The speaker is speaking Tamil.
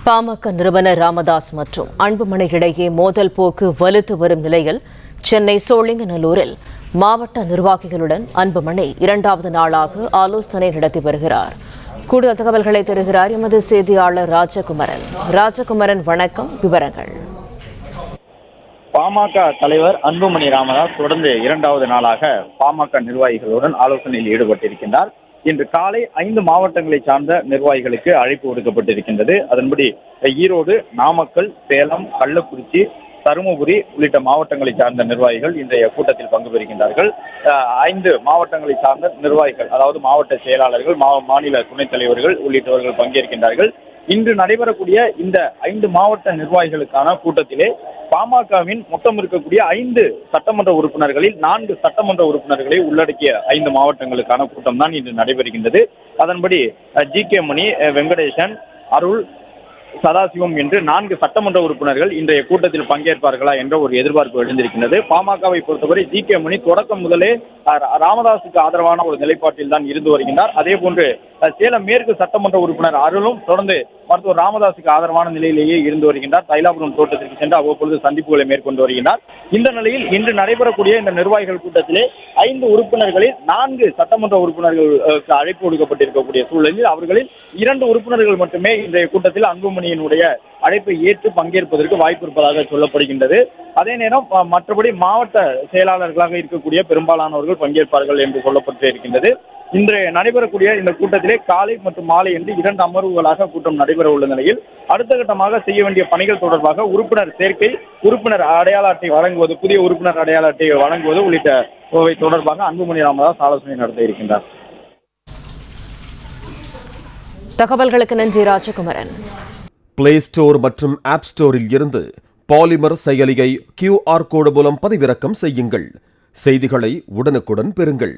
பாமக நிறுவனர் ராமதாஸ் மற்றும் அன்புமணி இடையே மோதல் போக்கு வலுத்து வரும் நிலையில் சென்னை சோழிங்கநல்லூரில் மாவட்ட நிர்வாகிகளுடன் அன்புமணி இரண்டாவது நாளாக ஆலோசனை நடத்தி வருகிறார். கூடுதல் தகவல்களை தருகிறார் எமது செய்தியாளர் ராஜகுமரன். வணக்கம், விவரங்கள். பாமக தலைவர் அன்புமணி ராமதாஸ் தொடர்ந்து இரண்டாவது நாளாக பாமக நிர்வாகிகளுடன் ஆலோசனையில் ஈடுபட்டிருக்கின்றார். இன்று காலை 5 மாவட்டங்களை சார்ந்த நிர்வாகிகளுக்கு அழைப்பு விடுக்கப்பட்டிருக்கின்றது. அதன்படி ஈரோடு, நாமக்கல், சேலம், கள்ளக்குறிச்சி, தருமபுரி உள்ளிட்ட மாவட்டங்களை சார்ந்த நிர்வாகிகள் இன்றைய கூட்டத்தில் பங்கு பெறுகின்றார்கள். 5 மாவட்டங்களை சார்ந்த நிர்வாகிகள், அதாவது மாவட்ட செயலாளர்கள், மாநில துணைத் தலைவர்கள் உள்ளிட்டவர்கள் பங்கேற்கின்றார்கள். இன்று நடைபெறக்கூடிய இந்த 5 மாவட்ட நிர்வாகிகளுக்கான கூட்டத்திலே பாமகவின் மொத்தம் இருக்கக்கூடிய 5 சட்டமன்ற உறுப்பினர்களில் 4 சட்டமன்ற உறுப்பினர்களை உள்ளடக்கிய 5 மாவட்டங்களுக்கான கூட்டம் தான் இன்று நடைபெறுகின்றது. அதன்படி ஜி.கே. மணி, வெங்கடேசன், அருள், சதாசிவம் என்று 4 சட்டமன்ற உறுப்பினர்கள் இன்றைய கூட்டத்தில் பங்கேற்பார்களா என்ற ஒரு எதிர்பார்ப்பு எழுந்திருக்கின்றது. பாமகவை பொறுத்தவரை ஜி.கே. மணி தொடக்கம் முதலே ராமதாஸுக்கு ஆதரவான ஒரு நிலைப்பாட்டில் தான் இருந்து வருகின்றார். அதே போன்று சேலம் மேற்கு சட்டமன்ற உறுப்பினர் அருளும் தொடர்ந்து மருத்துவர் ராமதாஸுக்கு ஆதரவான நிலையிலேயே இருந்து வருகின்றார். தைலாபுரம் தோட்டத்திற்கு சென்று அவ்வப்பொழுது சந்திப்புகளை மேற்கொண்டு வருகின்றார். இந்த நிலையில் இன்று நடைபெறக்கூடிய இந்த நிர்வாகிகள் கூட்டத்திலே 5 உறுப்பினர்களில் 4 சட்டமன்ற உறுப்பினர்களுக்கு அழைப்பு கொடுக்கப்பட்டிருக்கக்கூடிய சூழலில் அவர்களில் 2 உறுப்பினர்கள் மட்டுமே இன்றைய கூட்டத்தில் அன்புமணியினுடைய அழைப்பை ஏற்று பங்கேற்பதற்கு வாய்ப்பு இருப்பதாக சொல்லப்படுகின்றது. அதே நேரம் மற்றபடி மாவட்ட செயலாளர்களாக இருக்கக்கூடிய பெரும்பாலானவர்கள் பங்கேற்பார்கள் என்று சொல்லப்பட்டு இருக்கின்றது. இன்றைய நடைபெறக்கூடிய இந்த கூட்டத்திலே காலை மற்றும் மாலை என்று 2 அமர்வுகளாக கூட்டம் நடைபெற உள்ள நிலையில் அடுத்த கட்டமாக செய்ய வேண்டிய பணிகள் தொடர்பாக உறுப்பினர் சேர்க்கை, உறுப்பினர் அடையாள அட்டை வழங்குவது, புதிய உறுப்பினர் அடையாள அட்டையை வழங்குவது உள்ளிட்ட தொடர்பாக அன்புமணி ராமதாஸ் ஆலோசனை நடத்த இருக்கின்றார். தகவல்களுக்கு நன்றி ராஜகுமரன். பிளே ஸ்டோர் மற்றும் ஆப் ஸ்டோரில் இருந்து பாலிமர் செயலியை QR கோடு மூலம் பதிவிறக்கம் செய்யுங்கள். செய்திகளை உடனுக்குடன் பெறுங்கள்.